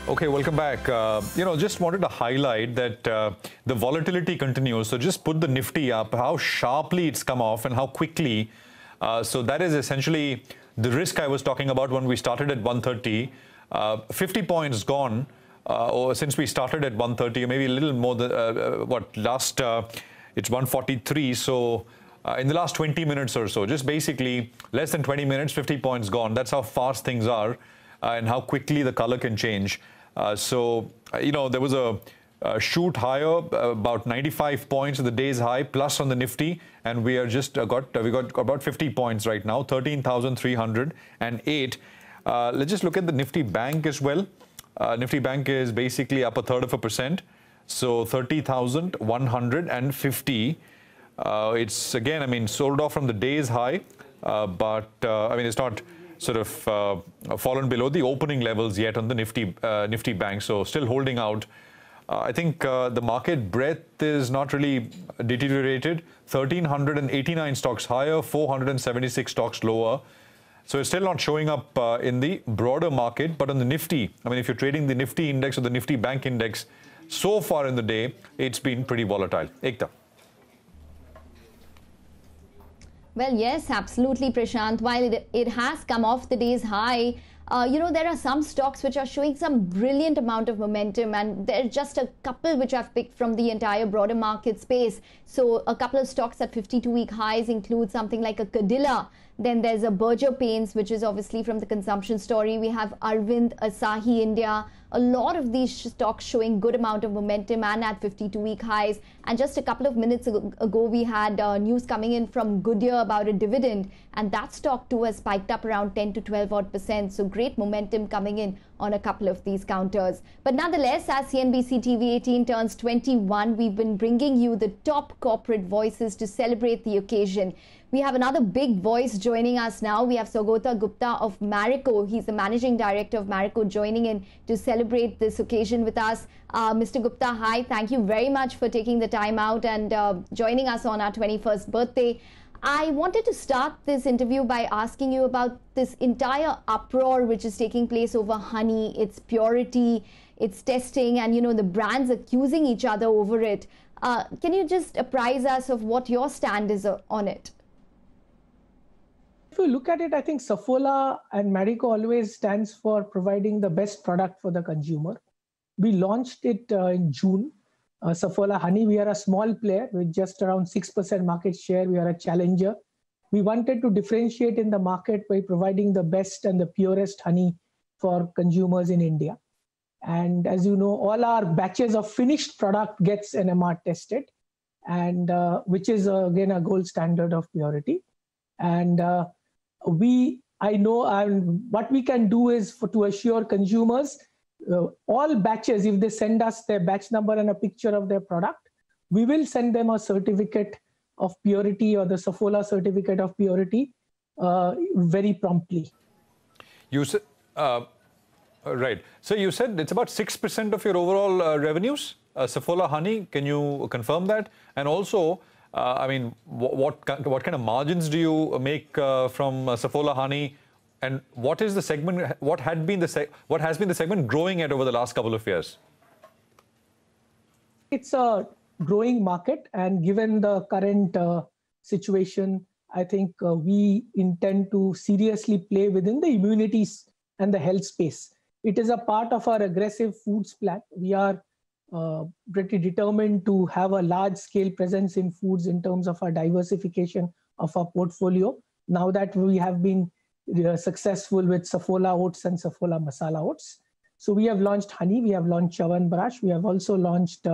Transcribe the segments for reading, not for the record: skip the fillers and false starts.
Okay, welcome back. Just wanted to highlight that the volatility continues. So just put the Nifty up, how sharply it's come off and how quickly. So that is essentially the risk I was talking about when we started at 130. 50 points gone or since we started at 130, or maybe a little more than it's 143. So in the last 20 minutes or so, just basically less than 20 minutes, 50 points gone. That's how fast things are and how quickly the color can change. There was a shoot higher, about 95 points at the day's high, plus on the Nifty, and we are just we got about 50 points right now, 13,308. Let's just look at the Nifty Bank as well. Nifty Bank is basically up 1/3%, so 30,150. It's again, sold off from the day's high, but it's not sort of fallen below the opening levels yet on the Nifty Bank, so still holding out. I think the market breadth is not really deteriorated. 1,389 stocks higher, 476 stocks lower. So it's still not showing up in the broader market, but on the Nifty, if you're trading the Nifty index or the Nifty Bank index, so far in the day, it's been pretty volatile. Ekta. Well, yes, absolutely, Prashant. While it has come off the day's high, there are some stocks which are showing some brilliant amount of momentum, and there are just a couple which I've picked from the entire broader market space. So a couple of stocks at 52-week highs include something like a Cadila. Then there's a Berger Paints, which is obviously from the consumption story. We have Arvind, Asahi India. A lot of these stocks showing good amount of momentum and at 52-week highs. And just a couple of minutes ago, we had news coming in from Goodyear about a dividend, and that stock too has spiked up around 10 to 12%. So great momentum coming in on a couple of these counters. But nonetheless, as CNBC TV 18 turns 21, we've been bringing you the top corporate voices to celebrate the occasion. We have another big voice joining us now. We have Saugata Gupta of Marico. He's the managing director of Marico, joining in to celebrate this occasion with us. Mr. Gupta, hi. Thank you very much for taking the time out and joining us on our 21st birthday. I wanted to start this interview by asking you about this entire uproar which is taking place over honey, its purity, its testing, and the brands accusing each other over it. Can you just apprise us of what your stand is on it? If you look at it, I think Saffola and Marico always stands for providing the best product for the consumer. We launched it in June. Saffola Honey, we are a small player with just around 6% market share. We are a challenger. We wanted to differentiate in the market by providing the best and the purest honey for consumers in India. And as you know, all our batches of finished product gets NMR tested, and which is again a gold standard of purity. And what we can do is to assure consumers all batches, if they send us their batch number and a picture of their product, we will send them a certificate of purity or the Saffola certificate of purity very promptly. You said, right. So you said it's about 6% of your overall revenues, Saffola Honey. Can you confirm that? And also, what kind of margins do you make from Saffola Honey, and what is the segment? What has been the segment growing at over the last couple of years? It's a growing market, and given the current situation, I think we intend to seriously play within the immunities and the health space. It is a part of our aggressive foods plan. We are pretty determined to have a large-scale presence in foods in terms of our diversification of our portfolio. Now that we have been successful with Saffola Oats and Saffola Masala Oats. So we have launched honey, we have launched Chyawanprash, we have also launched,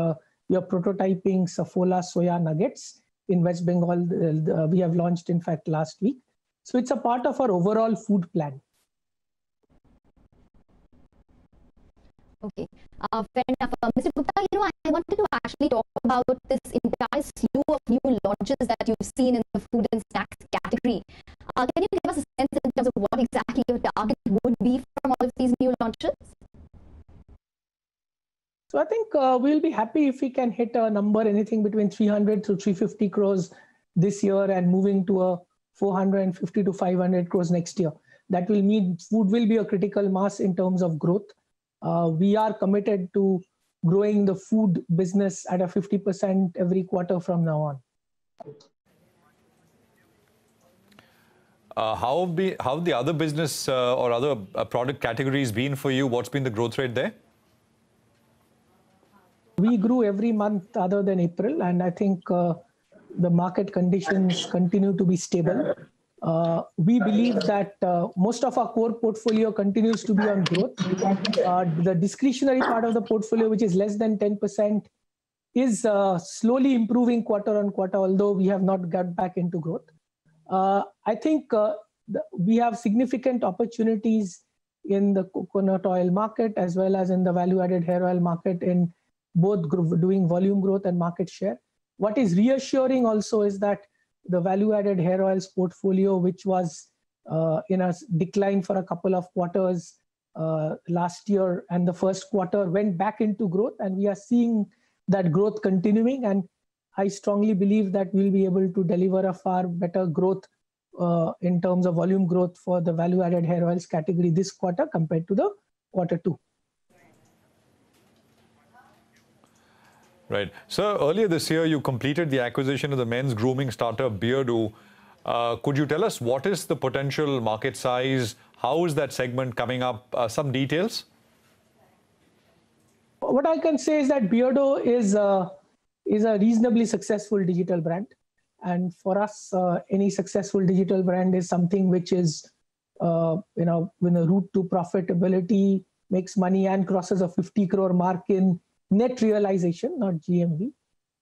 we are prototyping Saffola Soya Nuggets in West Bengal. We have launched, in fact, last week. So it's a part of our overall food plan. Okay, fair enough. Mr. Gupta, I wanted to actually talk about this entire slew of new launches that you've seen in the food and snacks category. Can you give us a sense in terms of what exactly your target would be from all of these new launches? So I think we'll be happy if we can hit a number anything between 300 to 350 crores this year and moving to a 450 to 500 crores next year. That will mean food will be a critical mass in terms of growth. We are committed to growing the food business at a 50% every quarter from now on. How have the other business or other product categories been for you? What's been the growth rate there? We grew every month other than April, and I think the market conditions continue to be stable. We believe that most of our core portfolio continues to be on growth. The discretionary part of the portfolio, which is less than 10%, is slowly improving quarter on quarter, although we have not got back into growth. I think we have significant opportunities in the coconut oil market as well as in the value-added hair oil market, in both doing volume growth and market share. What is reassuring also is that the value-added hair oils portfolio, which was in a decline for a couple of quarters last year, and the first quarter went back into growth, and we are seeing that growth continuing. And I strongly believe that we'll be able to deliver a far better growth in terms of volume growth for the value-added hair oils category this quarter compared to the quarter two. Right. So earlier this year, you completed the acquisition of the men's grooming startup Beardo. Could you tell us what is the potential market size? How is that segment coming up? Some details? What I can say is that Beardo is a reasonably successful digital brand. And for us, any successful digital brand is something which is, with a route to profitability, makes money and crosses a 50 crore mark in net realization, not GMV.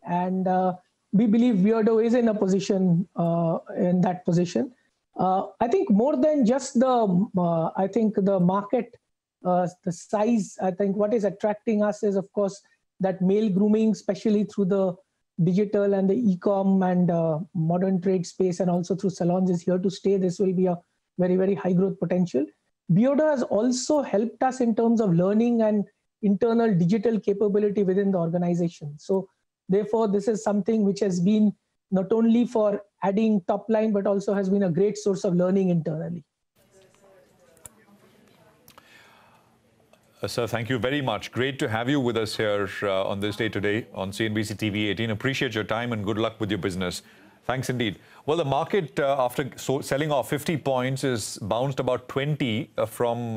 And we believe Beardo is in a position, in that position. I think more than just the market, the size, I think what is attracting us is, of course, that male grooming, especially through the digital and the e-com and modern trade space, and also through salons, is here to stay. This will be a very, very high growth potential. Beardo has also helped us in terms of learning and internal digital capability within the organization. So therefore, this is something which has been not only for adding top line, but also has been a great source of learning internally. Sir, thank you very much. Great to have you with us here on this day today on CNBC TV 18. Appreciate your time and good luck with your business. Thanks indeed. Well, the market, after selling off 50 points, is bounced about 20 from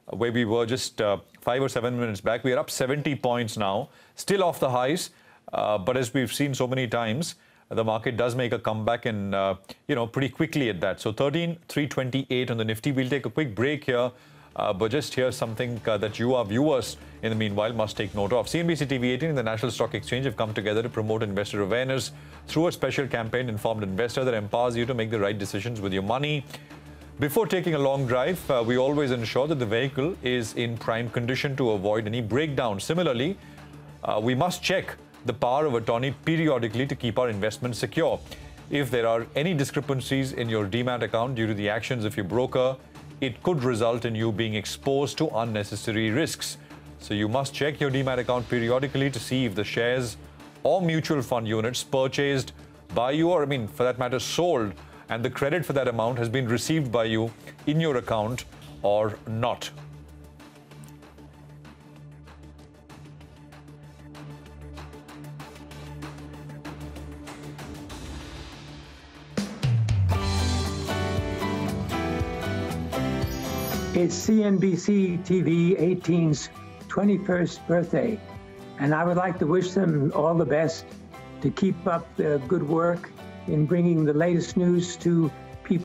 where we were just 5 or 7 minutes back. We are up 70 points now, still off the highs. But as we've seen so many times, the market does make a comeback and, pretty quickly at that. So 13,328 on the Nifty. We'll take a quick break here. But just here's something that you, our viewers, in the meanwhile, must take note of. CNBC TV 18 and the National Stock Exchange have come together to promote investor awareness through a special campaign, Informed Investor, that empowers you to make the right decisions with your money. Before taking a long drive, we always ensure that the vehicle is in prime condition to avoid any breakdown. Similarly, we must check the power of attorney periodically to keep our investments secure. If there are any discrepancies in your Demat account due to the actions of your broker, it could result in you being exposed to unnecessary risks. So you must check your Demat account periodically to see if the shares or mutual fund units purchased by you, or for that matter, sold, and the credit for that amount has been received by you in your account or not. It's CNBC TV 18's 21st birthday, and I would like to wish them all the best, to keep up the good work in bringing the latest news to